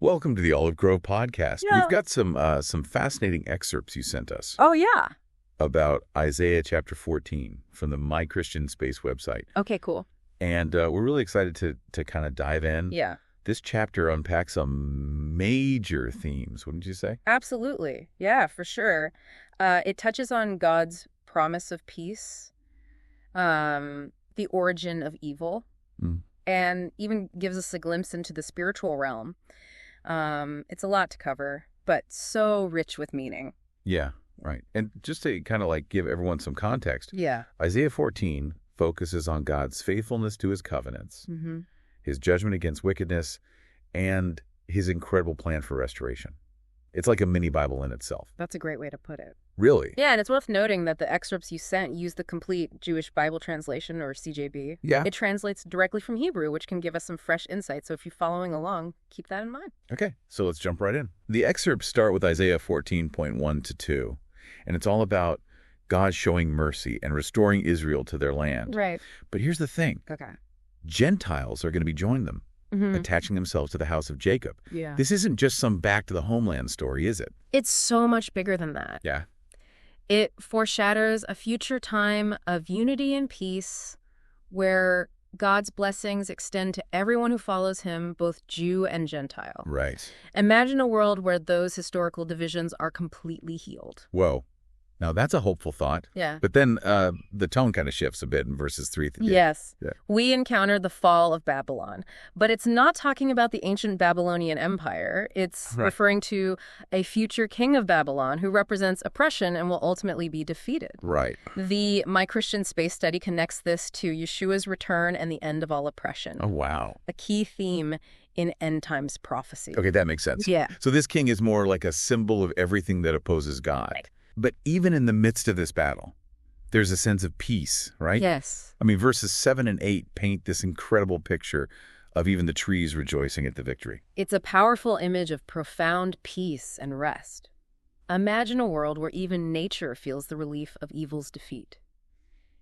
Welcome to the Olive Grove podcast. Yeah. We've got some fascinating excerpts you sent us Oh, yeah. about Isaiah chapter 14 from the My Christian Space website. Okay, cool. And we're really excited to kind of dive in. Yeah, This chapter unpacks some major themes, wouldn't you say? absolutely. Yeah, for sure. It touches on God's promise of peace, the origin of evil, Mm. and even gives us a glimpse into the spiritual realm. It's a lot to cover, but so rich with meaning. Yeah, right. And just to kind of like give everyone some context, Yeah. Isaiah 14 focuses on God's faithfulness to his covenants, Mm-hmm. his judgment against wickedness, and his incredible plan for restoration. It's like a mini Bible in itself. That's a great way to put it. Really? Yeah, and it's worth noting that the excerpts you sent use the complete Jewish Bible translation, or CJB. Yeah. It translates directly from Hebrew, which can give us some fresh insight. So if you're following along, keep that in mind. Okay, so let's jump right in. The excerpts start with Isaiah 14.1 to 2, and it's all about God showing mercy and restoring Israel to their land. Right. But here's the thing. Okay. Gentiles are going to be joining them, Mm-hmm. attaching themselves to the house of Jacob. Yeah. This isn't just some back to the homeland story, is it? It's so much bigger than that. Yeah. It foreshadows a future time of unity and peace where God's blessings extend to everyone who follows him, both Jew and Gentile. Right. Imagine a world where those historical divisions are completely healed. Whoa. Now, that's a hopeful thought. Yeah. But then the tone kind of shifts a bit in verses 3 through 8. Yes. Yeah. We encounter the fall of Babylon, but it's not talking about the ancient Babylonian Empire. It's Right. referring to a future king of Babylon who represents oppression and will ultimately be defeated. Right. The My Christian Space Study connects this to Yeshua's return and the end of all oppression, Oh, wow. a key theme in end times prophecy. Okay, that makes sense. Yeah. So this king is more like a symbol of everything that opposes God. Right. But even in the midst of this battle, there's a sense of peace, right? Yes. I mean, verses 7 and 8 paint this incredible picture of even the trees rejoicing at the victory. It's a powerful image of profound peace and rest. Imagine a world where even nature feels the relief of evil's defeat.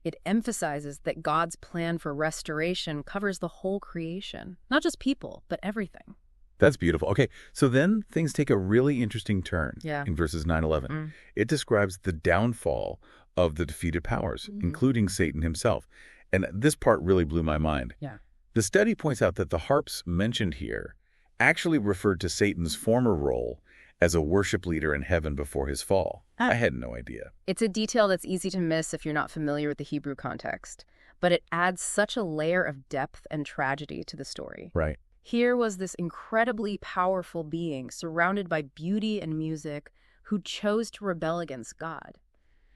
It emphasizes that God's plan for restoration covers the whole creation, not just people, but everything. That's beautiful. Okay, so then things take a really interesting turn Yeah. in verses 9-11. Mm. It describes the downfall of the defeated powers, Mhm. including Satan himself. And this part really blew my mind. Yeah. The study points out that the harps mentioned here actually referred to Satan's former role as a worship leader in heaven before his fall. Ah. I had no idea. It's a detail that's easy to miss if you're not familiar with the Hebrew context, but it adds such a layer of depth and tragedy to the story. Right. Here was this incredibly powerful being surrounded by beauty and music who chose to rebel against God.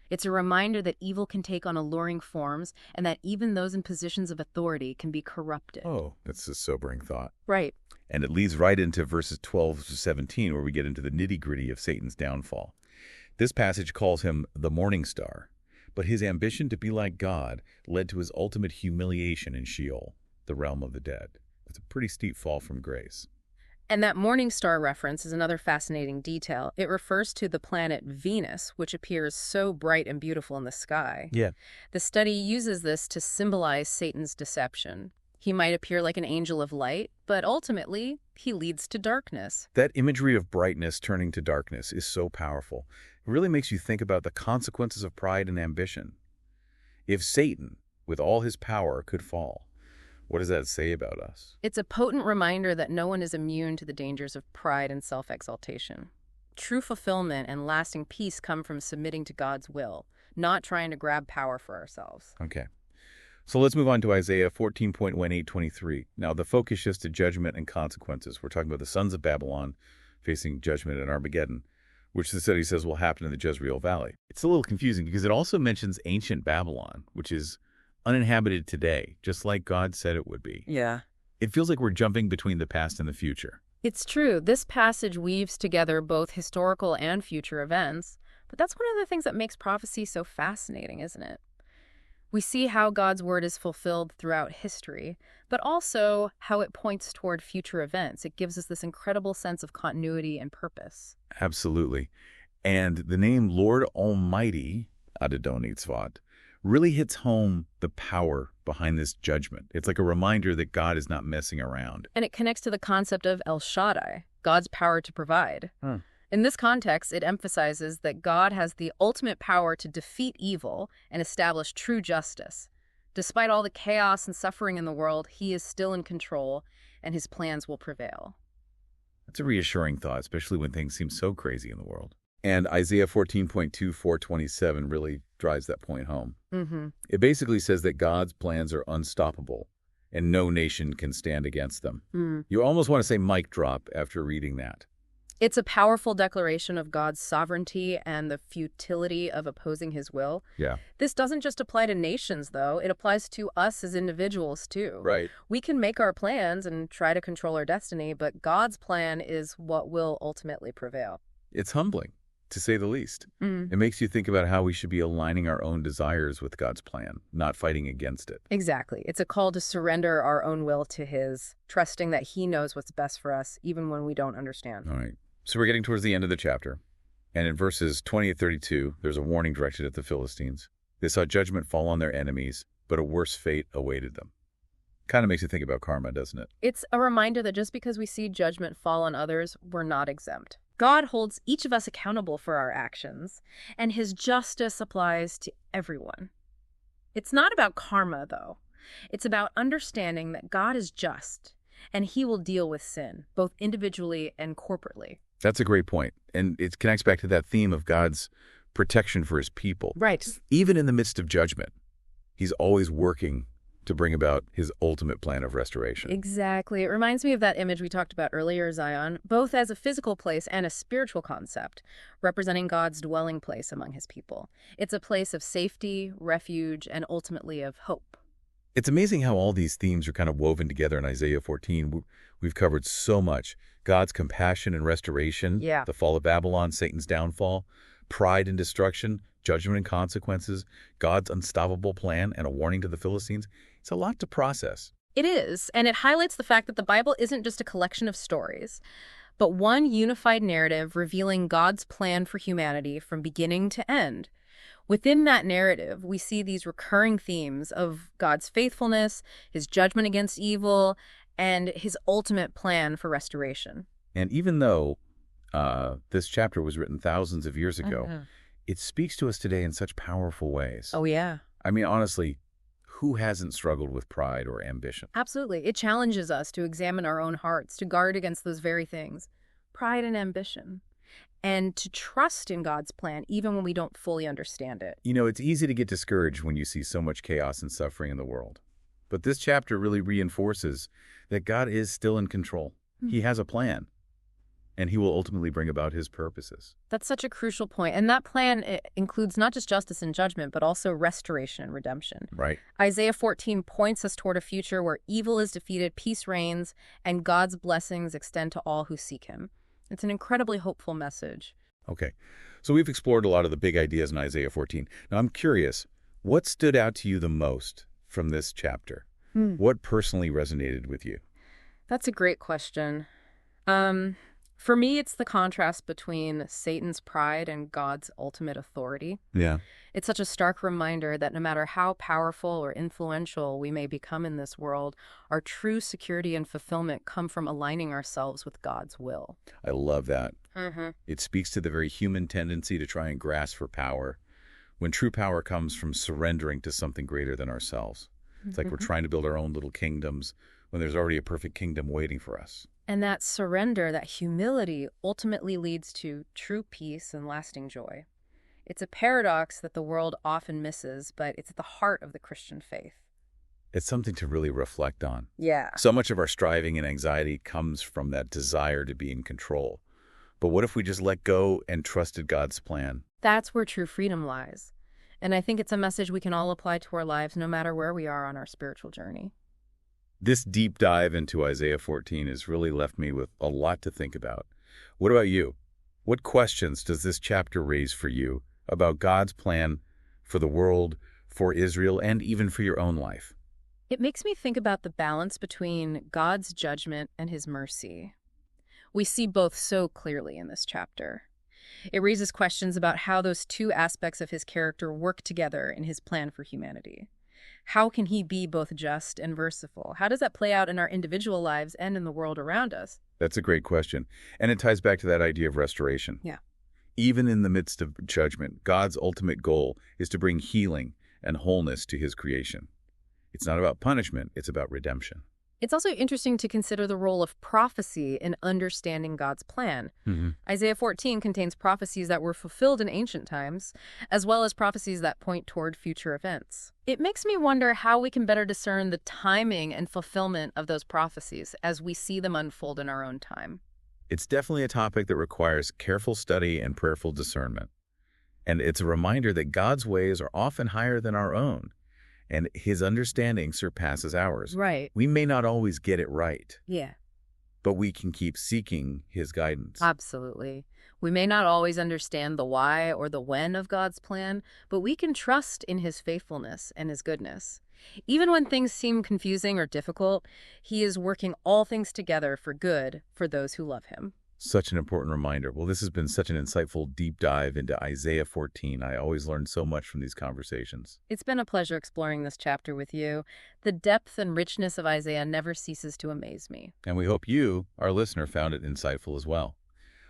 It's a reminder that evil can take on alluring forms and that even those in positions of authority can be corrupted. Oh, that's a sobering thought. Right. And it leads right into verses 12 to 17, where we get into the nitty-gritty of Satan's downfall. This passage calls him the morning star, but his ambition to be like God led to his ultimate humiliation in Sheol, the realm of the dead. It's a pretty steep fall from grace. And that morning star reference is another fascinating detail. It refers to the planet Venus, which appears so bright and beautiful in the sky. Yeah. The study uses this to symbolize Satan's deception. He might appear like an angel of light, but ultimately, he leads to darkness. That imagery of brightness turning to darkness is so powerful. It really makes you think about the consequences of pride and ambition. If Satan, with all his power, could fall, what does that say about us? It's a potent reminder that no one is immune to the dangers of pride and self-exaltation. True fulfillment and lasting peace come from submitting to God's will, not trying to grab power for ourselves. Okay. So let's move on to Isaiah 14.18-23. Now, the focus shifts to judgment and consequences. We're talking about the sons of Babylon facing judgment at Armageddon, which the study says will happen in the Jezreel Valley. It's a little confusing because it also mentions ancient Babylon, which is uninhabited today, just like God said it would be. Yeah. It feels like we're jumping between the past and the future. It's true. This passage weaves together both historical and future events, but that's one of the things that makes prophecy so fascinating, isn't it? We see how God's word is fulfilled throughout history, but also how it points toward future events. It gives us this incredible sense of continuity and purpose. Absolutely. And the name Lord Almighty, Adonai Tzvat, really hits home the power behind this judgment. It's like a reminder that God is not messing around. And it connects to the concept of El Shaddai, God's power to provide. In this context, it emphasizes that God has the ultimate power to defeat evil and establish true justice. Despite all the chaos and suffering in the world, he is still in control, and his plans will prevail. That's a reassuring thought, especially when things seem so crazy in the world. And Isaiah 14.2:4-27 really drives that point home. It basically says that God's plans are unstoppable, and no nation can stand against them. You almost want to say mic drop after reading that. It's a powerful declaration of God's sovereignty and the futility of opposing his will. Yeah. This doesn't just apply to nations, though. It applies to us as individuals, too. Right. We can make our plans and try to control our destiny, but God's plan is what will ultimately prevail. It's humbling, to say the least. It makes you think about how we should be aligning our own desires with God's plan, not fighting against it. Exactly. It's a call to surrender our own will to his, trusting that he knows what's best for us, even when we don't understand. All right. So we're getting towards the end of the chapter. And in verses 20 and 32, there's a warning directed at the Philistines. They saw judgment fall on their enemies, but a worse fate awaited them. Kind of makes you think about karma, doesn't it? It's a reminder that just because we see judgment fall on others, we're not exempt. God holds each of us accountable for our actions, and his justice applies to everyone. It's not about karma, though. It's about understanding that God is just, and he will deal with sin, both individually and corporately. That's a great point. And it connects back to that theme of God's protection for his people. Right. Even in the midst of judgment, he's always working to bring about his ultimate plan of restoration. Exactly. It reminds me of that image we talked about earlier, Zion, both as a physical place and a spiritual concept, representing God's dwelling place among his people. It's a place of safety, refuge, and ultimately of hope. It's amazing how all these themes are kind of woven together in Isaiah 14. We've covered so much. God's compassion and restoration, the fall of Babylon, Satan's downfall, pride and destruction, judgment and consequences, God's unstoppable plan, and a warning to the Philistines. It's a lot to process. It is, and it highlights the fact that the Bible isn't just a collection of stories, but one unified narrative revealing God's plan for humanity from beginning to end. Within that narrative, we see these recurring themes of God's faithfulness, his judgment against evil, and his ultimate plan for restoration. And even though this chapter was written thousands of years ago, it speaks to us today in such powerful ways. Oh, yeah. I mean, honestly, who hasn't struggled with pride or ambition? Absolutely. It challenges us to examine our own hearts, to guard against those very things, pride and ambition, and to trust in God's plan even when we don't fully understand it. You know, it's easy to get discouraged when you see so much chaos and suffering in the world. But this chapter really reinforces that God is still in control. He has a plan, and he will ultimately bring about his purposes. That's such a crucial point. And that plan includes not just justice and judgment, but also restoration and redemption. Right. Isaiah 14 points us toward a future where evil is defeated, peace reigns, and God's blessings extend to all who seek him. It's an incredibly hopeful message. Okay. So we've explored a lot of the big ideas in Isaiah 14. Now, I'm curious, what stood out to you the most from this chapter? What personally resonated with you? That's a great question. For me, it's the contrast between Satan's pride and God's ultimate authority. Yeah. It's such a stark reminder that no matter how powerful or influential we may become in this world, our true security and fulfillment come from aligning ourselves with God's will. I love that. It speaks to the very human tendency to try and grasp for power, when true power comes from surrendering to something greater than ourselves. It's like we're trying to build our own little kingdoms when there's already a perfect kingdom waiting for us. And that surrender, that humility, ultimately leads to true peace and lasting joy. It's a paradox that the world often misses, but it's at the heart of the Christian faith. It's something to really reflect on. Yeah. So much of our striving and anxiety comes from that desire to be in control. But what if we just let go and trusted God's plan? That's where true freedom lies. And I think it's a message we can all apply to our lives no matter where we are on our spiritual journey. This deep dive into Isaiah 14 has really left me with a lot to think about. What about you? What questions does this chapter raise for you about God's plan for the world, for Israel, and even for your own life? It makes me think about the balance between God's judgment and his mercy. We see both so clearly in this chapter. It raises questions about how those two aspects of his character work together in his plan for humanity. How can he be both just and merciful? How does that play out in our individual lives and in the world around us? That's a great question. And it ties back to that idea of restoration. Yeah. Even in the midst of judgment, God's ultimate goal is to bring healing and wholeness to his creation. It's not about punishment, it's about redemption. It's also interesting to consider the role of prophecy in understanding God's plan. Isaiah 14 contains prophecies that were fulfilled in ancient times, as well as prophecies that point toward future events. It makes me wonder how we can better discern the timing and fulfillment of those prophecies as we see them unfold in our own time. It's definitely a topic that requires careful study and prayerful discernment. And it's a reminder that God's ways are often higher than our own, and his understanding surpasses ours. Right. We may not always get it right, Yeah. but we can keep seeking his guidance. Absolutely. We may not always understand the why or the when of God's plan, but we can trust in his faithfulness and his goodness. Even when things seem confusing or difficult, he is working all things together for good for those who love him. Such an important reminder. Well, this has been such an insightful deep dive into Isaiah 14. I always learn so much from these conversations. It's been a pleasure exploring this chapter with you. The depth and richness of Isaiah never ceases to amaze me. And we hope you, our listener, found it insightful as well.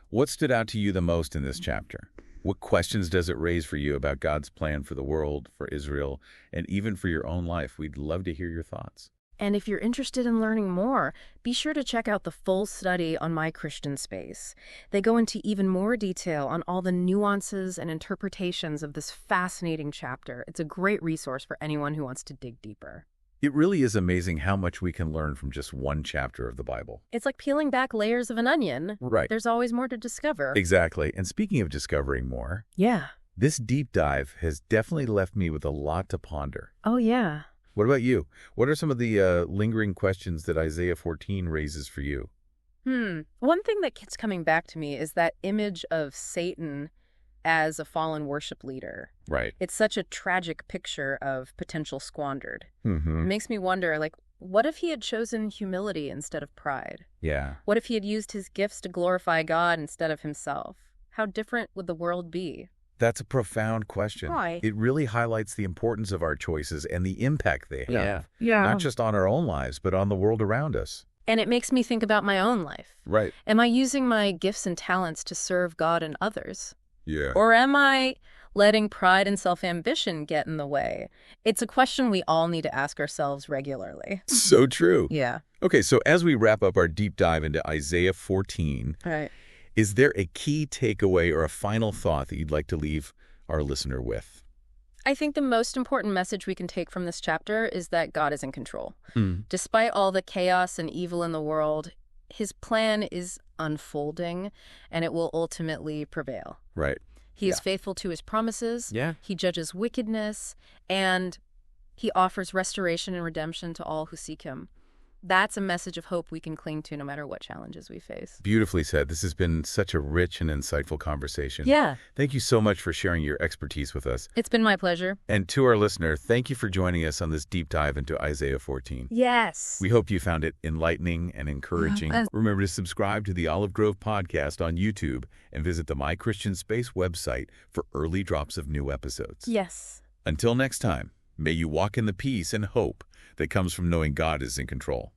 What stood out to you the most in this chapter? What questions does it raise for you about God's plan for the world, for Israel, and even for your own life? We'd love to hear your thoughts. And if you're interested in learning more, be sure to check out the full study on My Christian Space. They go into even more detail on all the nuances and interpretations of this fascinating chapter. It's a great resource for anyone who wants to dig deeper. It really is amazing how much we can learn from just one chapter of the Bible. It's like peeling back layers of an onion. Right. There's always more to discover. Exactly. And speaking of discovering more, Yeah. this deep dive has definitely left me with a lot to ponder. Oh, yeah. What about you? What are some of the lingering questions that Isaiah 14 raises for you? One thing that keeps coming back to me is that image of Satan as a fallen worship leader. Right. It's such a tragic picture of potential squandered. It Mm-hmm. makes me wonder, what if he had chosen humility instead of pride? Yeah. What if he had used his gifts to glorify God instead of himself? How different would the world be? That's a profound question. Right. It really highlights the importance of our choices and the impact they have. Yeah. Not just on our own lives, but on the world around us. And it makes me think about my own life. Right. Am I using my gifts and talents to serve God and others? Yeah. Or am I letting pride and self-ambition get in the way? It's a question we all need to ask ourselves regularly. So true. Yeah. Okay, so as we wrap up our deep dive into Isaiah 14, Right. is there a key takeaway or a final thought that you'd like to leave our listener with? I think the most important message we can take from this chapter is that God is in control. Mm. Despite all the chaos and evil in the world, his plan is unfolding, and it will ultimately prevail. Right. He is faithful to his promises. Yeah. He judges wickedness, and he offers restoration and redemption to all who seek him. That's a message of hope we can cling to no matter what challenges we face. Beautifully said. This has been such a rich and insightful conversation. Yeah. Thank you so much for sharing your expertise with us. It's been my pleasure. And to our listener, thank you for joining us on this deep dive into Isaiah 14. Yes. We hope you found it enlightening and encouraging. Yes. Remember to subscribe to the Olive Grove podcast on YouTube and visit the My Christian Space website for early drops of new episodes. Yes. Until next time, may you walk in the peace and hope that comes from knowing God is in control.